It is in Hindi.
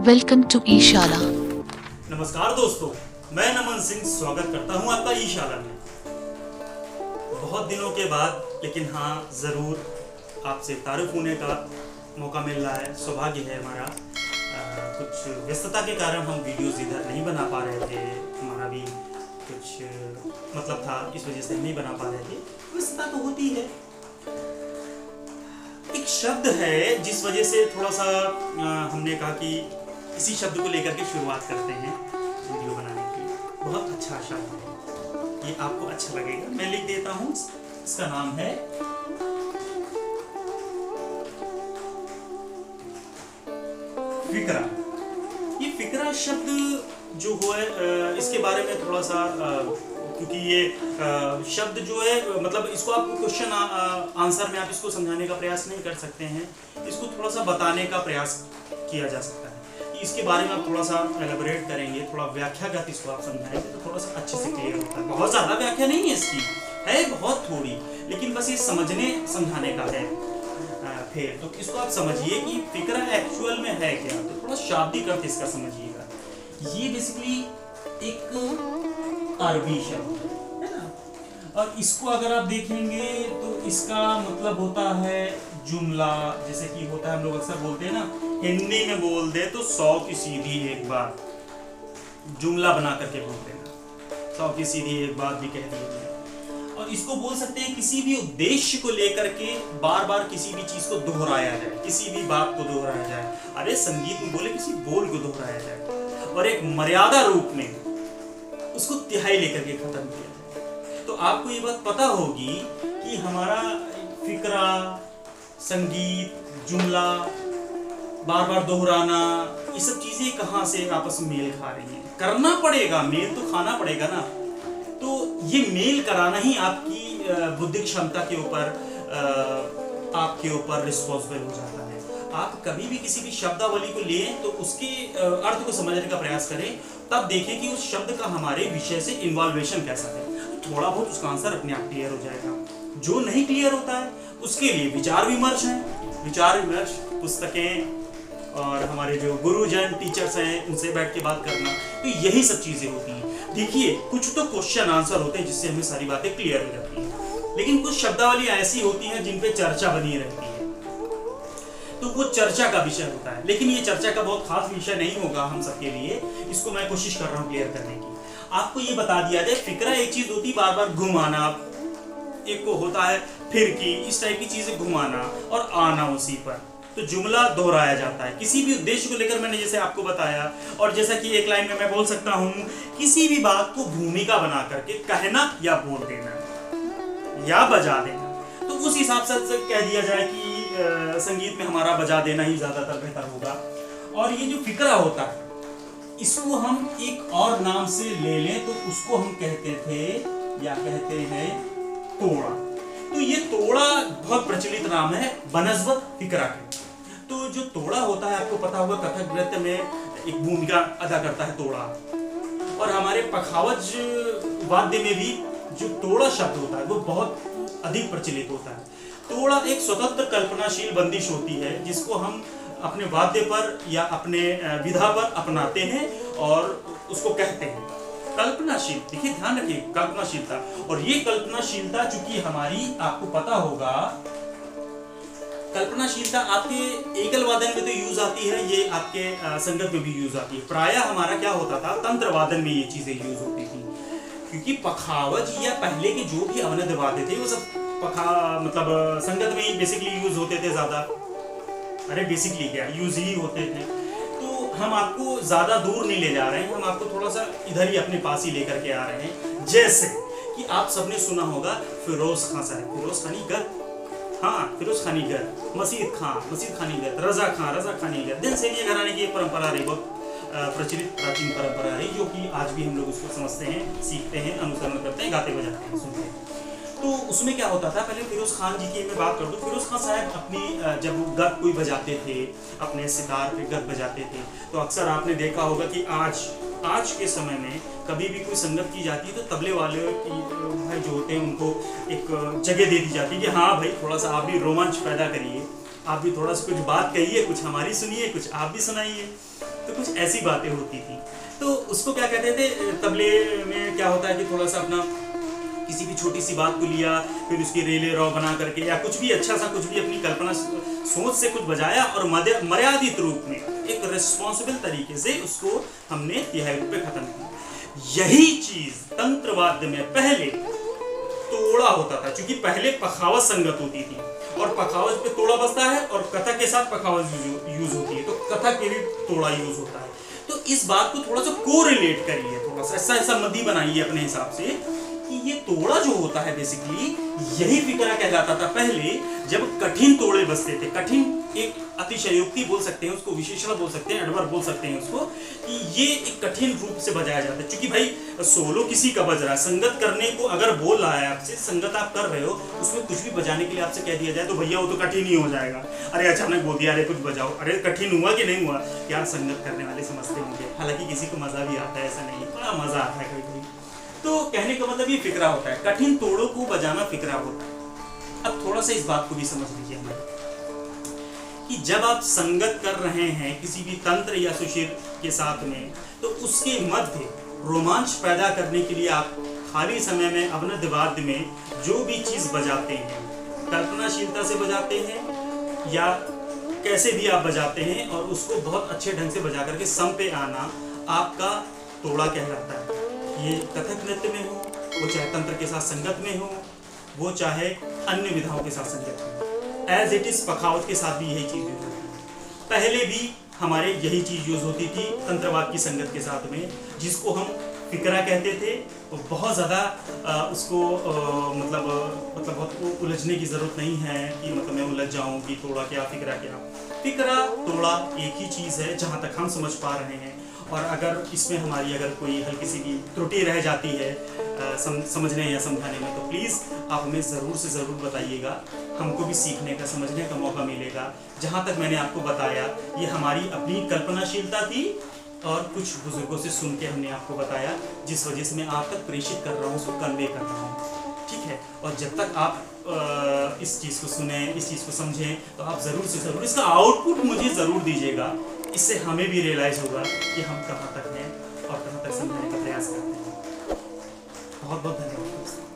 वेलकम टू ई शाला। नमस्कार दोस्तों, मैं नमन सिंह स्वागत करता हूं आपका ई शाला में। बहुत दिनों के बाद, लेकिन हाँ ज़रूर आपसे तारुफ होने का मौका मिल रहा है, सौभाग्य है हमारा। कुछ व्यस्तता के कारण हम वीडियोस इधर नहीं बना पा रहे थे, हमारा भी कुछ मतलब था, इस वजह से नहीं बना पा रहे थे। व्यस्तता तो होती है। एक शब्द है जिस वजह से थोड़ा सा हमने कहा कि इसी शब्द को लेकर के शुरुआत करते हैं वीडियो बनाने की। बहुत अच्छा शब्द है, ये आपको अच्छा लगेगा। मैं लिख देता हूँ, इसका नाम है फिक्रा। ये फिक्रा शब्द जो है इसके बारे में थोड़ा सा क्योंकि ये शब्द जो है मतलब इसको आप क्वेश्चन आंसर में आप इसको समझाने का प्रयास नहीं कर सकते हैं, इसको थोड़ा सा बताने का प्रयास किया जा सकता है। इसके बारे में आप थोड़ा सा एलेबोरेट करेंगे, थोड़ा व्याख्यागत इसको आप समझाएंगे तो थोड़ा सा अच्छे से क्लियर होता है। बहुत ज़्यादा व्याख्या नहीं है इसकी, है बहुत थोड़ी, लेकिन बस ये समझने समझाने का है। फिर तो इसको आप समझिए कि फिक्रा एक्चुअल में है क्या, तो थोड़ा शाब्दिक अर्थ इसका समझिएगा। ये बेसिकली एक अरबी शब्द है ना, और इसको अगर आप देखेंगे तो इसका मतलब होता है जुमला। जैसे कि होता है, हम लोग अक्सर बोलते हैं ना, हिंदी में बोल दे तो 100 की सीधी एक बात, जुमला बना करके बोलते हैं। 100 की सीधी एक बात भी कह दी। और इसको बोल सकते हैं किसी भी उद्देश्य को लेकर के बार बार किसी भी चीज को दोहराया जाए, किसी भी बात को दोहराया जाए। अरे संगीत में बोले किसी बोल को दोहराया जाए और एक मर्यादा रूप में उसको तिहाई लेकर के खत्म किया जाए। तो आपको ये बात पता होगी कि हमारा फिक्रा, संगीत, जुमला, बार बार दोहराना, ये सब चीजें कहाँ से आपस में मेल खा रही हैं। करना पड़ेगा, मेल तो खाना पड़ेगा ना। तो ये मेल कराना ही आपकी बुद्धि क्षमता के ऊपर, आपके ऊपर रिस्पॉन्सिबल हो जाता है। आप कभी भी किसी भी शब्दावली को लें तो उसके अर्थ को समझने का प्रयास करें, तब देखें कि उस शब्द का हमारे विषय से इन्वॉल्वेशन कैसा है। तो थोड़ा बहुत उसका आंसर अपने आप क्लियर हो जाएगा। जो नहीं क्लियर होता है उसके लिए विचार विमर्श है, विचार विमर्श, पुस्तकें और हमारे जो गुरुजन टीचर्स हैं उनसे बैठ के बात करना, तो यही सब चीजें होती हैं। देखिए, कुछ तो क्वेश्चन आंसर होते हैं जिससे हमें सारी बातें क्लियर हो जाती हैं, लेकिन कुछ शब्दावली ऐसी होती हैं जिन पे चर्चा बनी रहती है, तो वो चर्चा का विषय होता है। लेकिन ये चर्चा का बहुत खास विषय नहीं होगा हम सबके लिए, इसको मैं कोशिश कर रहा हूँ क्लियर करने की। आपको ये बता दिया जाए, फिक्रा एक चीज होती है बार बार घुमाना, एक को होता है फिर की, इस टाइप की चीजें घुमाना और आना उसी पर। तो जुमला दोहराया जाता है किसी भी उद्देश्य को लेकर, मैंने जैसे आपको बताया। और जैसा कि एक लाइन में मैं बोल सकता हूँ, किसी भी बात को भूमिका बना करके कहना या बोल देना या बजा देना। तो उस हिसाब से कह दिया जाए कि संगीत में हमारा बजा देना ही ज्यादातर बेहतर होगा। और ये जो फिक्रा होता है, इसको हम एक और नाम से ले लें तो उसको हम कहते थे या कहते हैं तोड़ा। तो ये तोड़ा बहुत प्रचलित नाम है बनस्बत फिक्रा के। तो जो तोड़ा होता है, आपको पता होगा कथक नृत्य में एक भूमिका अदा करता है तोड़ा। और हमारे पखावज वाद्य में भी जो तोड़ा शब्द होता है वो बहुत अधिक प्रचलित होता है। तोड़ा एक स्वतंत्र कल्पनाशील बंदिश होती है जिसको हम अपने वाद्य पर या अपने विधा पर अपनाते हैं और उसको कहते हैं कल्पनाशील। देखिए, ध्यान रखिए, कल्पनाशीलता। और ये कल्पनाशीलता चूंकि हमारी, आपको पता होगा, कल्पनाशीलता आपके एकल वादन में तो यूज आती है, ये आपके संगत में भी यूज आती है। प्रायः हमारा क्या होता था, तंत्र वादन में ये चीजें यूज होती थी, क्योंकि पखावज या पहले के जो भी अवनद वाद्य थे वो सब मतलब संगत में ही बेसिकली यूज होते थे ज्यादा। अरे बेसिकली क्या, यूज ही होते थे। तो हम आपको ज्यादा दूर नहीं ले जा रहे हैं, हम आपको थोड़ा सा इधर ही अपने पास ही लेकर के आ रहे हैं। जैसे कि आप सबने सुना होगा फिरोज खान साहब, फिरोज खानी गर, हाँ फिरोज खानी गर, मसीद खानी गर, रजा खानी गर। दिन से ये घराने की एक परंपरा रही, बहुत प्रचलित प्राचीन परंपरा रही, जो कि आज भी हम लोग उसको समझते हैं, सीखते हैं, अनुसरण करते हैं, गाते बजाते हैं, सुनते हैं। तो उसमें क्या होता था, पहले फिरोज खान जी की मैं बात कर दूं। फिरोज खान साहब अपनी जब गद कोई बजाते थे, अपने सितार पे गद बजाते थे, तो अक्सर आपने देखा होगा कि आज के समय में कभी भी कोई संगत की जाती है तो तबले वाले भाई जो होते हैं उनको एक जगह दे दी जाती है कि हाँ भाई थोड़ा सा आप भी रोमांच पैदा करिए, आप भी थोड़ा सा कुछ बात कहिए, कुछ हमारी सुनिए, कुछ आप भी सुनाइए। तो कुछ ऐसी बातें होती थी। तो उसको क्या कहते थे, तबले में क्या होता है कि थोड़ा सा अपना किसी भी छोटी सी बात को लिया, फिर उसकी रेले रॉ बना करके या कुछ भी अच्छा सा, कुछ भी अपनी कल्पना सोच से कुछ बजाया और मर्यादित रूप में एक रिस्पॉन्सिबल तरीके से उसको हमने तिहाई रूप पे खत्म किया। यही चीज तंत्र वाद्य में पहले तोड़ा होता था, क्योंकि पहले पखावज संगत होती थी और पखावज पे तोड़ा बजता है और कथक के साथ पखावज यूज होती है, तो कथक के भी तोड़ा यूज होता है। तो इस बात को थोड़ा सा कोरिलेट करिए, थोड़ा सा ऐसा मदी बनाइए अपने हिसाब से कि ये तोड़ा जो होता है बेसिकली यही फिक्रा कहलाता था पहले, जब कठिन तोड़े बजते थे। कठिन एक अतिशयोक्ति बोल सकते हैं उसको, विशेषण बोल सकते हैं, एडवर्ब बोल सकते हैं उसको, कि ये एक कठिन रूप से बजाया जाता है। क्योंकि भाई सोलो किसी का बज रहा है, संगत करने को अगर बोल रहा है आपसे, संगत आप कर रहे हो, उसमें कुछ भी बजाने के लिए आपसे कह दिया जाए तो भैया वो तो कठिन ही हो जाएगा। अरे अचानक बोल दिया, अरे कुछ बजाओ, अरे कठिन हुआ कि नहीं हुआ, यार संगत करने वाले समझते होंगे। हालांकि किसी को मजा भी आता है, ऐसा नहीं, बड़ा मजा आता है कभी। तो कहने का मतलब ये फिक्रा होता है, कठिन तोड़ों को बजाना फिक्रा होता है। अब थोड़ा सा इस बात को भी समझ लीजिए हमारे, कि जब आप संगत कर रहे हैं किसी भी तंत्र या सुशिर के साथ में, तो उसके मध्य रोमांच पैदा करने के लिए आप खाली समय में अवनद वाद्य में जो भी चीज बजाते हैं, कल्पनाशीलता से बजाते हैं या कैसे भी आप बजाते हैं, और उसको बहुत अच्छे ढंग से बजा करके सम पे आना आपका तोड़ा कहलाता है। ये कथक नृत्य में हो, वो चाहे तंत्र के साथ संगत में हो, वो चाहे अन्य विधाओं के साथ संगत में, एज इट इज पखावत के साथ भी यही चीज यूज होती है। पहले भी हमारे यही चीज यूज होती थी तंत्रवाद की संगत के साथ में, जिसको हम फिक्रा कहते थे। तो बहुत ज़्यादा उसको मतलब बहुत उलझने की ज़रूरत नहीं है कि मतलब मैं उलझ जाऊँ कि तोड़ा क्या फिक्रा क्या। फिक्रा तोड़ा एक ही चीज़ है जहाँ तक हम समझ पा रहे हैं, और अगर इसमें हमारी अगर कोई हल्की सी भी त्रुटि रह जाती है समझने या समझाने में, तो प्लीज़ आप हमें ज़रूर से ज़रूर बताइएगा, हमको भी सीखने का समझने का मौका मिलेगा। जहाँ तक मैंने आपको बताया ये हमारी अपनी कल्पनाशीलता थी और कुछ बुजुर्गों से सुन के हमने आपको बताया, जिस वजह से मैं आप तक प्रेषित कर रहा हूँ, उसको कन्वे कर रहा हूँ, ठीक है। और जब तक आप इस चीज़ को सुने, इस चीज़ को समझें, तो आप ज़रूर से ज़रूर इसका आउटपुट मुझे ज़रूर दीजिएगा। इससे हमें भी रियलाइज़ होगा कि हम कहाँ तक हैं और कहाँ तक समझने का प्रयास करते हैं। बहुत बहुत धन्यवाद दोस्तों।